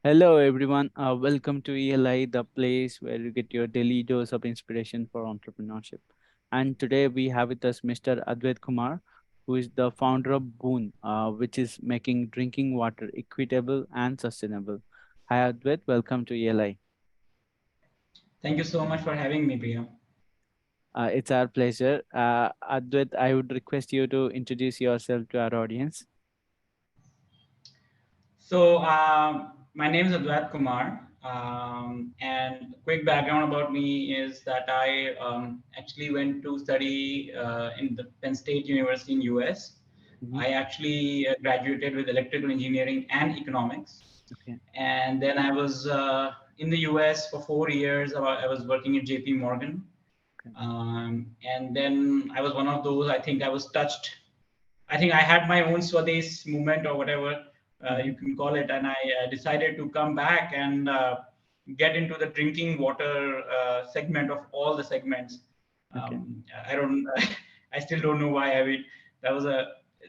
Hello, everyone. Welcome to ELI, the place where you get your daily dose of inspiration for entrepreneurship. And today we have with us Mr. Advait Kumar, who is the founder of Boon, which is making drinking water equitable and sustainable. Hi, Advait. Welcome to ELI. Thank you so much for having me, Priya. It's our pleasure. Advait, I would request you to introduce yourself to our audience. My name is Advait Kumar, and quick background about me is that I actually went to study in the Penn State University in US. Mhm. I actually graduated with electrical engineering and economics, Okay. and then I was in the US for 4 years. I was working at JP Morgan, Okay. and then I was one of those. I think I was touched. I think I had my own Swades movement or whatever you Mhm. can call it, and I decided to come back and get into the drinking water segment of all the segments. Okay. I don't, I still don't know why. I mean, that was a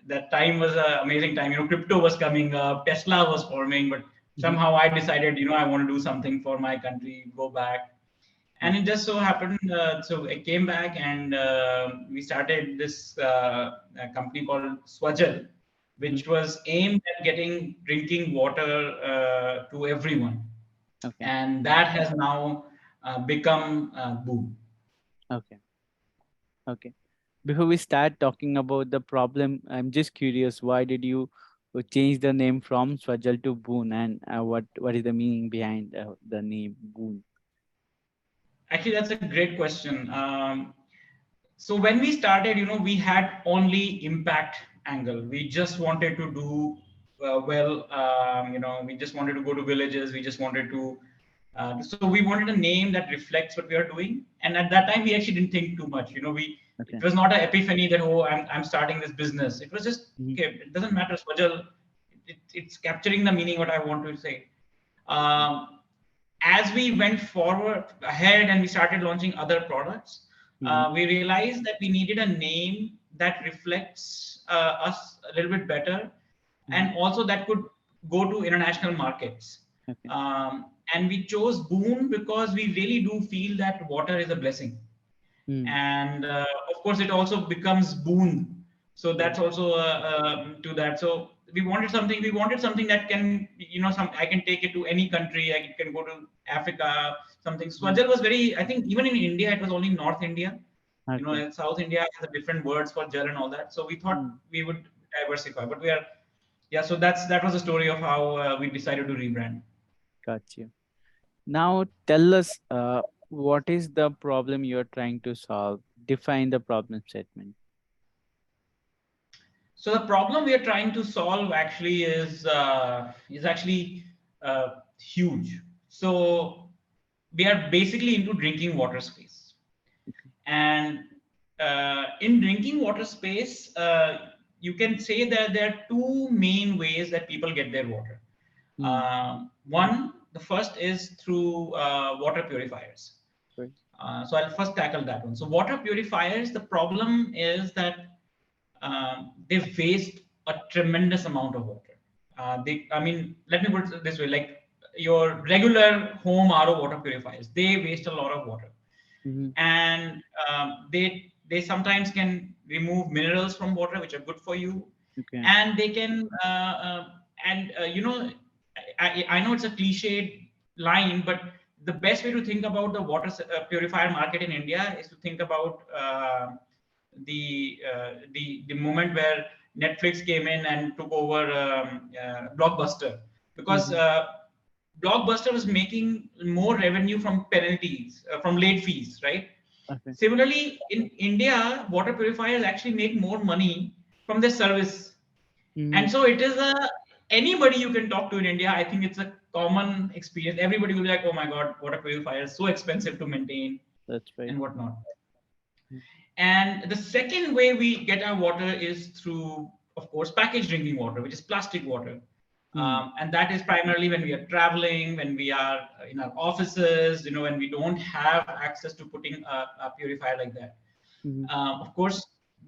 that time was an amazing time. Crypto was coming up, Tesla was forming, but Mhm. somehow I decided, I want to do something for my country, go back, and it Okay. just so happened, so I came back and we started this a company called Swazil, Mhm. which was aimed at getting drinking water to everyone. Okay. And that has now become Boon. Okay. Okay. Before we start talking about the problem, I'm just curious, why did you change the name from Swajal to Boon, and what is the meaning behind the name Boon? Actually, that's a great question. So when we started, we had only impact angle. We just wanted to do well. We just wanted to go to villages. We just wanted to. So we wanted a name that reflects what we are doing. And at that time, we actually didn't think too much. We Okay. It was not an epiphany that I'm starting this business. It was just Mhm. okay. It doesn't matter. Swajal, it's capturing the meaning what I want to say. Okay. Um, as we went forward ahead and we started launching other products, Mhm. we realized that we needed a name that reflects us a little bit better, Mhm. and also that could go to international markets. Okay. And we chose Boon because we really do feel that water is a blessing, Mm. and of course it also becomes boon, so Yeah. that's also to that. So we wanted something that can, some I can take it to any country. I can go to Africa. Something Mm. Swajal was very, I think even in India it was only North India. Okay. In South India has a different words for jal and all that, so we thought Mm. we would diversify, but we are, yeah. So that was the story of how we decided to rebrand. Got you. Now tell us, what is the problem you're trying to solve? Define the problem statement. So the problem we are trying to solve actually is actually huge. So we are basically into drinking water space, and in drinking water space, you can say that there are two main ways that people get their water. Mm. One, the first is through water purifiers. Right. So I'll first tackle that one. So water purifiers, the problem is that they waste a tremendous amount of water. I mean, let me put it this way: like your regular home RO water purifiers, they waste a lot of water, Mhm. and they sometimes can remove minerals from water, which are good for you, Okay. and they can and I know it's a cliched line, but the best way to think about the water purifier market in India is to think about the moment where Netflix came in and took over Blockbuster, because Mhm. Blockbuster was making more revenue from penalties, from late fees, right? Okay. Similarly, in India, water purifiers actually make more money from their service. And Mhm. so it is anybody you can talk to in India. I think it's a common experience. Everybody will be like, "Oh my God, water purifier is so expensive to maintain That's right. and whatnot." Mm. And the second way we get our water is through, of course, packaged drinking water, which is plastic water. Mm. And that is primarily when we are traveling, when we are in our offices, when we don't have access to putting a purifier like that. Mhm. Of course,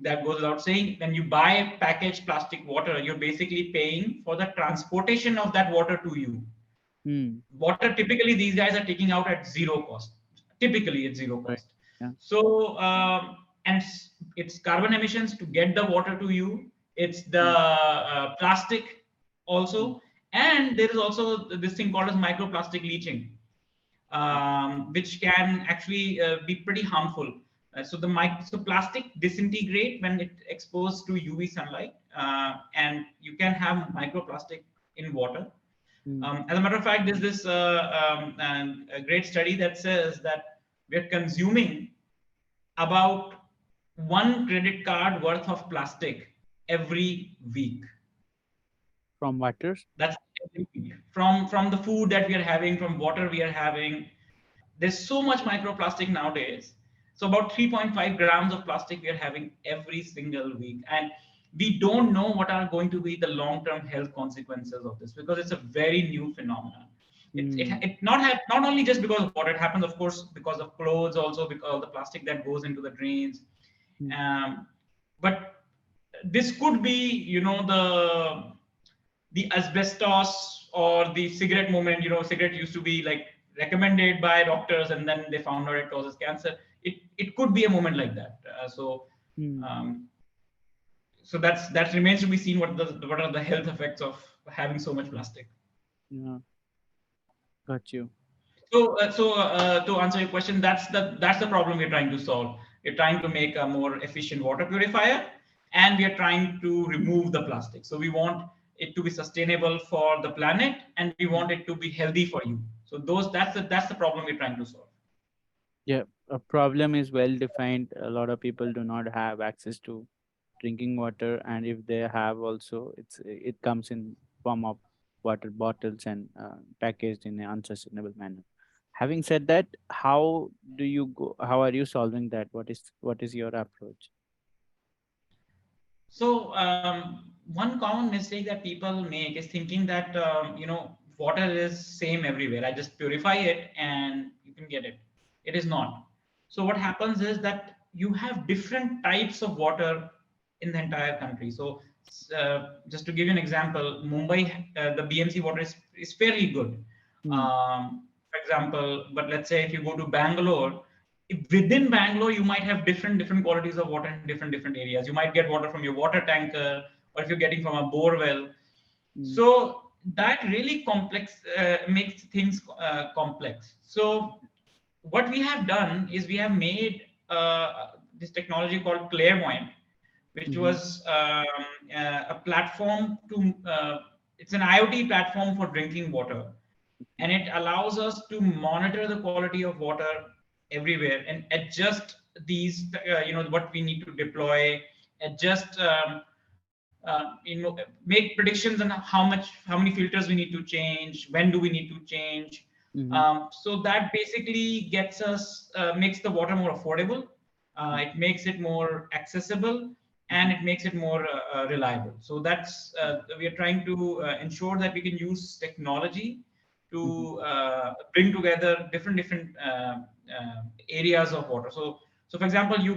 that goes without saying. When you buy packaged plastic water, you're basically paying for the transportation of that water to you. Hmm. Water, typically these guys are taking out at zero cost. Typically at zero Right. cost. Yeah. So and it's carbon emissions to get the water to you. It's the Hmm. plastic Hmm. also, and there is also this thing called as microplastic leaching, Right. which can actually be pretty harmful. So plastic disintegrate when it exposed to UV sunlight, and you can have microplastic in water. Hmm. As a matter of fact, there's this a great study that says that we're consuming about one credit card worth of plastic every week. From waters. That's every week. From the food that we are having, from water we are having. There's so much microplastic nowadays. So about 3.5 grams of plastic we are having every single week, and we don't know what are going to be the long-term health consequences of this because it's a very new phenomenon. Hmm. It not only just because of water. It happens, of course, because of clothes, also because of the plastic that goes into the drains. Hmm. Um, but this could be, the asbestos or the cigarette movement. Cigarette used to be like recommended by doctors, and then they found out it causes cancer. It could be a moment like that. Hmm. Um, so that remains to be seen. What are the health effects of having so much plastic? Yeah. Got you. So to answer your question, that's the problem we're trying to solve. We're trying to make a more efficient water purifier, and we are trying to remove the plastic. So we want it to be sustainable for the planet, and we want Hmm. it to be healthy for you. So that's the problem we're trying to solve. Yeah. A problem is well defined. A lot of people do not have access to drinking water, and if they have also, it comes in form of water bottles and packaged in an unsustainable manner. Having said that, how do you go? How are you solving that? What is your approach? So one common mistake that people make is thinking that water is same everywhere. I just purify it and you can get it. It is not. So what happens is that you have different types of water in the entire country. So just to give you an example, Mumbai, the BMC water is fairly good. Hmm. For example, but let's say if you go to Bangalore, within Bangalore, you might have different qualities of water in different areas. You might get water from your water tanker, or if you're getting from a bore well. Hmm. So that really complex makes things complex. So what we have done is we have made this technology called Clairvoyant, which Hmm. was a platform to it's an IoT platform for drinking water, and it allows us to monitor the quality of water everywhere and adjust these what we need to deploy, adjust make predictions on how many filters we need to change, when do we need to change. Hmm. So that basically gets us makes the water more affordable, it makes it more accessible, and Hmm. it makes it more reliable. So that's we are trying to ensure that we can use technology Hmm. to bring together different areas of water. So for example, you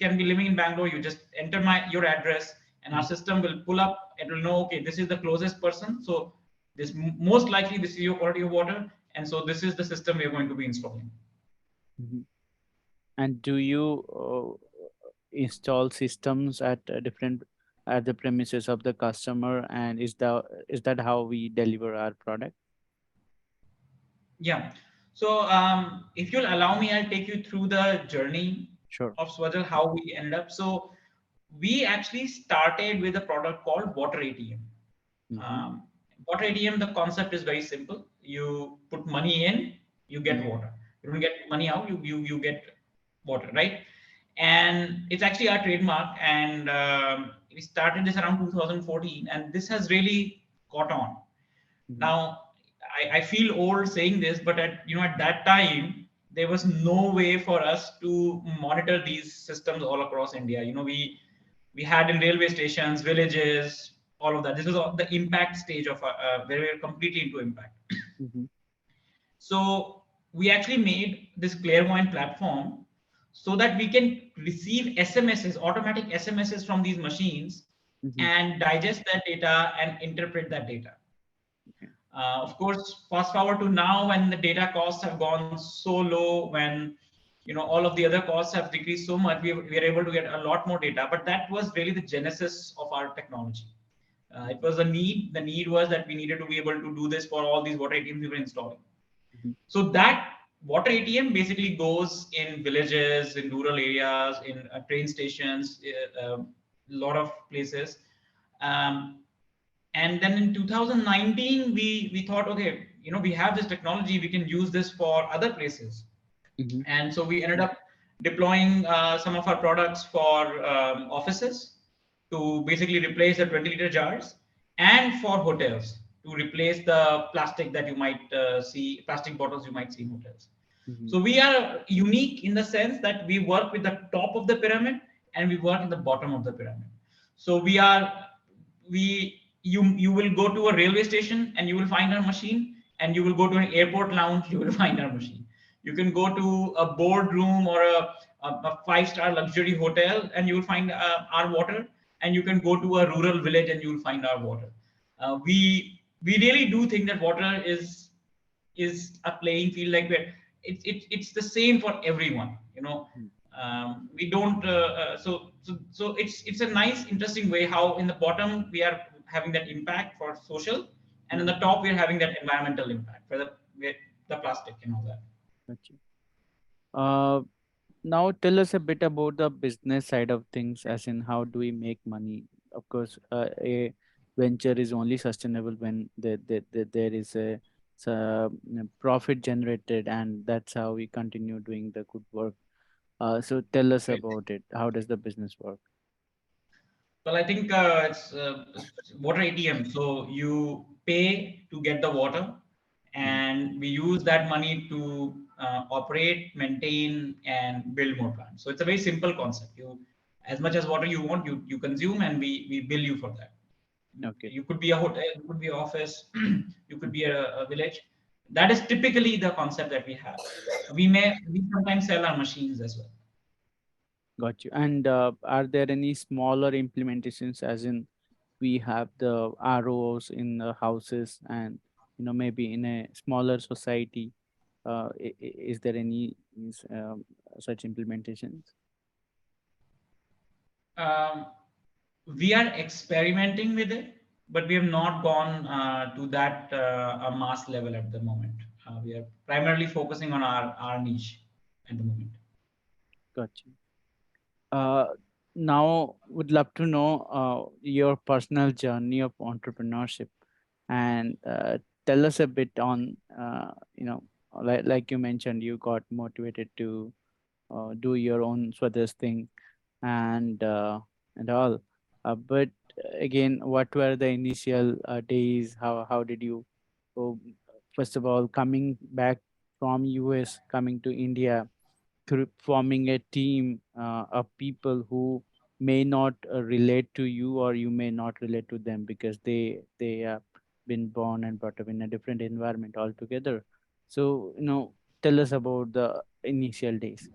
can be living in Bangalore. You just enter your address, and our Hmm. system will pull up. It will know, okay, this is the closest person. So this most likely this is your quality of water, and so this is the system we are going to be installing. Hmm. And do you install systems at different at the premises of the customer? And is that how we deliver our product? Yeah. So if you'll allow me, I'll take you through the journey Sure. of Swazil, how we ended up. So we actually started with a product called Water ATM. Mm-hmm. Um, Water ATM, the concept is very simple. You put money in, you get Mm-hmm. water. You don't get money out, you get water, right? And it's actually our trademark. And we started this around 2014, and this has really caught on. Mm-hmm. Now, I feel old saying this, but at that time there was no way for us to monitor these systems all across India. We had in railway stations, villages, all of that. This was the impact stage of where we were completely into impact. Mm-hmm. So we actually made this Clairvoyant platform so that we can receive SMSs, automatic SMSs from these machines, Mm-hmm. and digest that data and interpret that data. Of course, fast forward to now when the data costs have gone so low, when all of the other costs have decreased so much, we are able to get a lot more data. But that was really the genesis of our technology. It was a need. The need was that we needed to be able to do this for all these water ATMs we were installing. Mhm. So that water ATM basically goes in villages, in rural areas, in train stations, a lot of places. Um, and then in 2019, we thought, okay, we have this technology, we can use this for other places. Mhm. And so we ended up deploying some of our products for offices to basically replace the 20-liter jars, and for hotels to replace the plastic that you might see, plastic bottles you might see in hotels. Mhm. So we are unique in the sense that we work with the top of the pyramid and we work in the bottom of the pyramid. So you will go to a railway station and you will find our machine, and you will go to an airport lounge, you will find our machine. You can go to a boardroom or a five-star luxury hotel and you will find our water, and you can go to a rural village and you will find our water. We really do think that water is a playing field, like where it's the same for everyone. Mhm. We don't so it's a nice interesting way how in the bottom we are having that impact for social, and in Mhm. the top we are having that environmental impact for the plastic and all that. Gotcha. Uh, Now tell us a bit about the business side of things, as in how do we make money? Of course, a venture is only sustainable when there is profit generated, and that's how we continue doing the good work. So tell us Right. about it. How does the business work? Well, I think it's water ATM. So you pay to get the water, Mhm. and we use that money to operate, maintain, and build more plants. So it's a very simple concept. As much as water you want, you consume, and we bill you for that. Okay. You could be a hotel, you could be an office, you could Mhm. be a village. That is typically the concept that we have. We sometimes sell our machines as well. Got you. And are there any smaller implementations, as in we have the ROs in the houses, and maybe in a smaller society, is there any such implementations? Um, we are experimenting with it, but we have not gone to that a mass level at the moment. We are primarily focusing on our niche at the moment. Got you. Uh, Now, would love to know your personal journey of entrepreneurship, and tell us a bit on, like you mentioned, you got motivated to do your own Swades thing, and all. But again, what were the initial days? How did you, oh, first of all, coming back from US, coming to India, through forming a team of people who may not relate to you, or you may not relate to them because they have been born and brought up in a different environment altogether. So tell us about the initial days.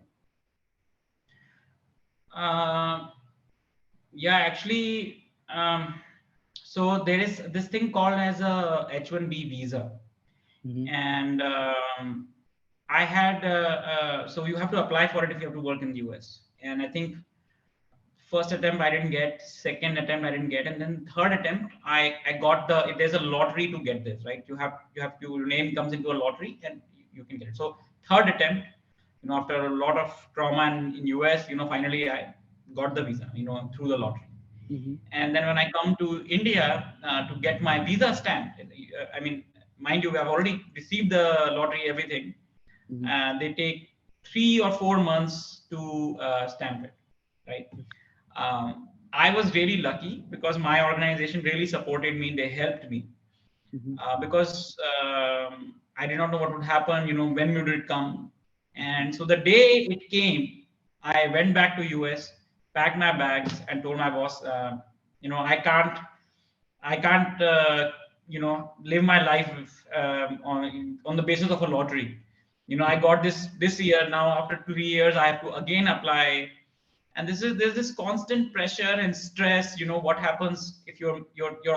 Uh, yeah, actually, so there is this thing called as a H-1B visa, Mm-hmm. and I had so you have to apply for it if you have to work in the US, and I think first attempt I didn't get, second attempt I didn't get, and then third attempt I got the. There's a lottery to get this, right? You have to, your name comes into a lottery and you can get it. So third attempt, after a lot of trauma in US, finally I got the visa, through the lottery. Mm-hmm. And then when I come to India to get my visa stamped, I mean, mind you, I've already received the lottery, everything. Mm-hmm. They take 3 or 4 months to stamp it, right? I was really lucky because my organization really supported me. They helped me Mm-hmm. because I did not know what would happen. When would it come? And so the day it came, I went back to US, packed my bags, and told my boss, I can't live my life on the basis of a lottery. I got this year. Now after 2 years I have to again apply, and there's this constant pressure and stress. What happens if your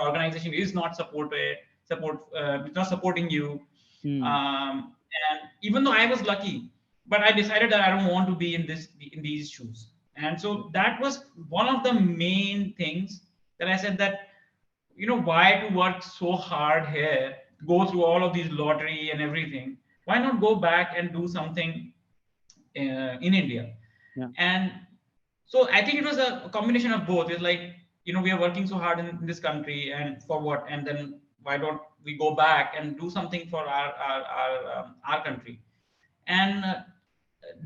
organization is not supported, it's not supporting you. Hmm. And even though I was lucky, but I decided that I don't want to be in these shoes. And so that was one of the main things that I said that, why to work so hard here, go through all of these lottery and everything? Why not go back and do something in India? Yeah. And so I think it was a combination of both. It's like, we are working so hard in this country, and for what? And then why don't we go back and do something for our country? And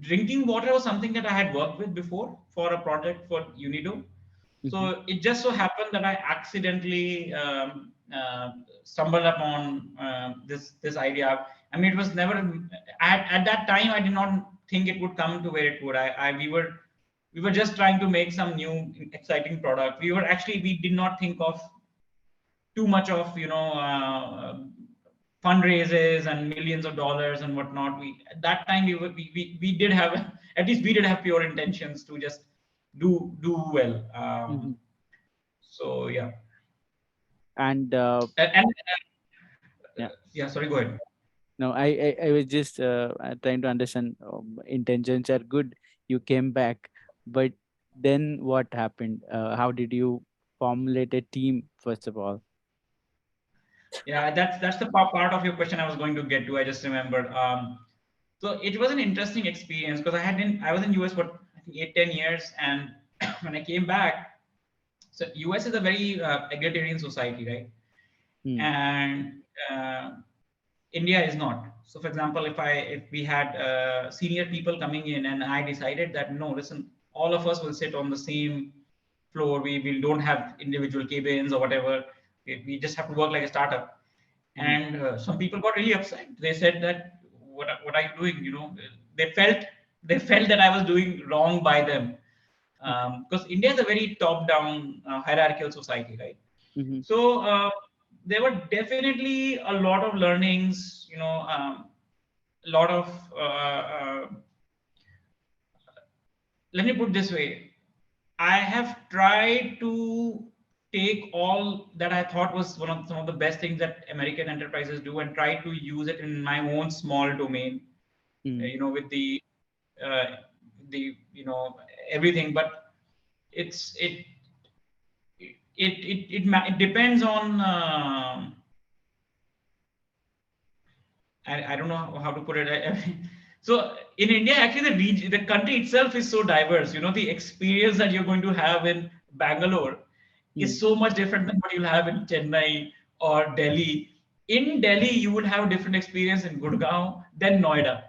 drinking water was something that I had worked with before for a project for Unido. Mm-hmm. So it just so happened that I accidentally stumbled upon this idea. I mean, it was never at that time. I did not think it would come to where it would. We were just trying to make some new exciting product. We did not think of too much of fundraisers and millions of dollars and whatnot. We at that time we did have at least we did have pure intentions to just do well. Mm-hmm. So yeah. And And yeah. yeah, sorry, go ahead. No, I was just trying to understand. Intentions are good. You came back, but then what happened? How did you formulate a team, first of all? Yeah, that's the part of your question I was going to get to. I just remembered. So it was an interesting experience because I was in US for I think 8-10 years, and when I came back, so US is a very egalitarian society, right? Hmm. And India is not. So, for example, if we had senior people coming in, and I decided that no, listen, all of us will sit on the same floor. We don't have individual cabins or whatever. We just have to work like a startup. Mm-hmm. And some people got really upset. They said that what are you doing? They felt that I was doing wrong by them, Okay. because India is a very top-down hierarchical society, right? Mm-hmm. So there were definitely a lot of learnings, a lot of let me put this way. I have tried to take all that I thought was some of the best things that American enterprises do and try to use it in my own small domain, Mm-hmm. with uh, everything. But it's it depends on. I don't know how to put it. So in India, actually, the country itself is so diverse. The experience that you're going to have in Bangalore is Mm. so much different than what you'll have in Chennai or Delhi. In Delhi, you would have a different experience in Gurgaon than Noida.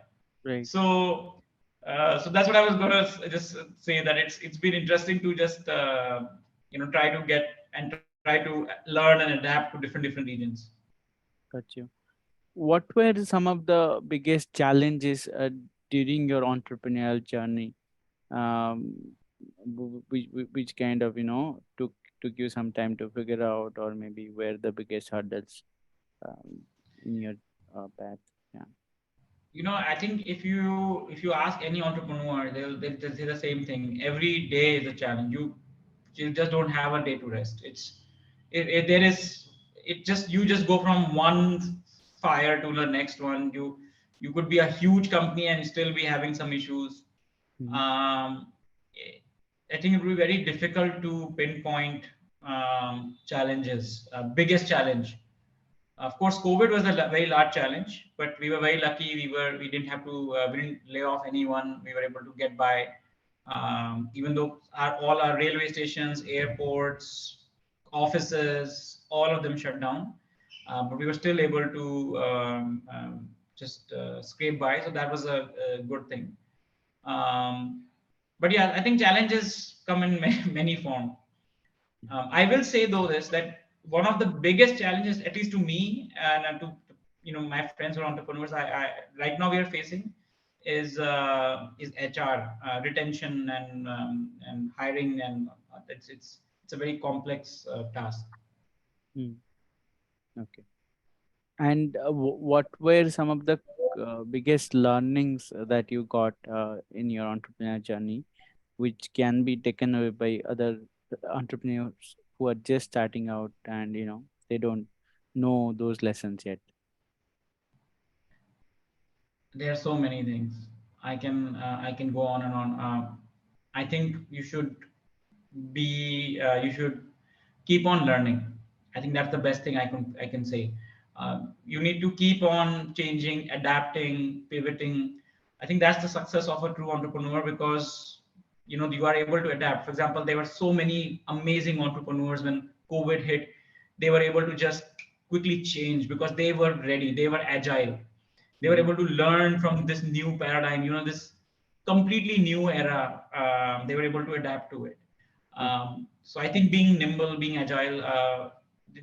Right. So that's what I was going to just say, that it's been interesting to just try to get and try to learn and adapt to different regions. Got you. What were some of the biggest challenges during your entrepreneurial journey? Um, which kind of took you some time to figure out, or maybe where the biggest hurdles um, in your path? Yeah. I think if you ask any entrepreneur, they'll say the same thing. Every day is a challenge. You just don't have a day to rest. It there is it just you just go from one fire to the next one. You could be a huge company and still be having some issues. Mm-hmm. um, I think it will be very difficult to pinpoint challenges. Biggest challenge, of course, COVID was a very large challenge, but we were very lucky. We didn't have to we didn't lay off anyone. We were able to get by, even though all our railway stations, airports, offices, all of them shut down. But we were still able to just scrape by. So that was a good thing. Um, but yeah, I think challenges come in many forms. I will say though this, that one of the biggest challenges, at least to me and to my friends who are entrepreneurs, I right now we are facing is HR, retention and hiring, and it's a very complex task. Mm. Okay. And what were some of the biggest learnings that you got in your entrepreneurial journey, which can be taken away by other entrepreneurs who are just starting out and they don't? know those lessons yet? There are so many things. I can go on and on. I think you should keep on learning. I think that's the best thing I can say. You need to keep on changing, adapting, pivoting. I think that's the success of a true entrepreneur, because you are able to adapt. For example, there were so many amazing entrepreneurs when COVID hit. They were able to just quickly change because they were ready. They were agile. They were Mm-hmm. able to learn from this new paradigm, this completely new era. They were able to adapt to it. Okay. So I think being nimble, being agile,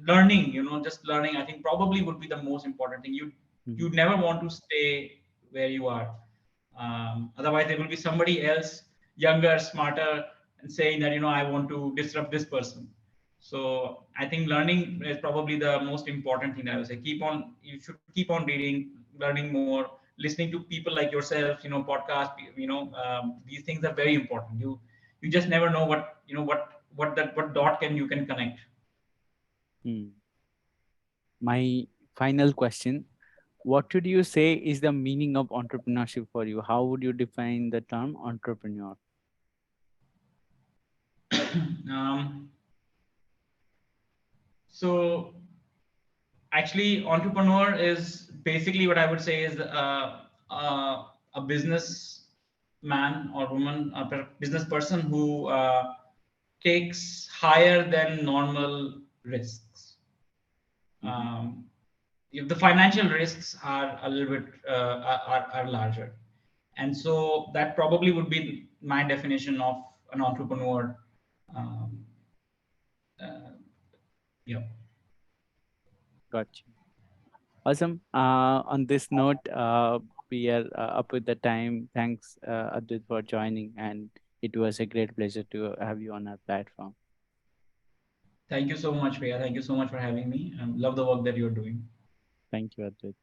learning, just learning, I think probably would be the most important thing. Mm-hmm. You'd never want to stay where you are. Otherwise, there will be somebody else, younger, smarter, and saying that I want to disrupt this person. So I think learning is probably the most important thing. I would say you should keep on reading, learning more, listening to people like yourself, podcast, these things are very important. You just never know what dot can you can connect. Mm. My final question: what would you say is the meaning of entrepreneurship for you? How would you define the term entrepreneur? um, so actually, entrepreneur is basically what I would say is a business man or woman, a business person who takes higher than normal risks. Mm-hmm. Um, if the financial risks are a little bit are larger, and so that probably would be my definition of an entrepreneur. Um, uh, yeah. Gotcha. Awesome. On this note, we are up with the time. Thanks, Adit, for joining, and it was a great pleasure to have you on our platform. Thank you so much, Priya. Thank you so much for having me. Love the work that you're doing. Thank you, Adit.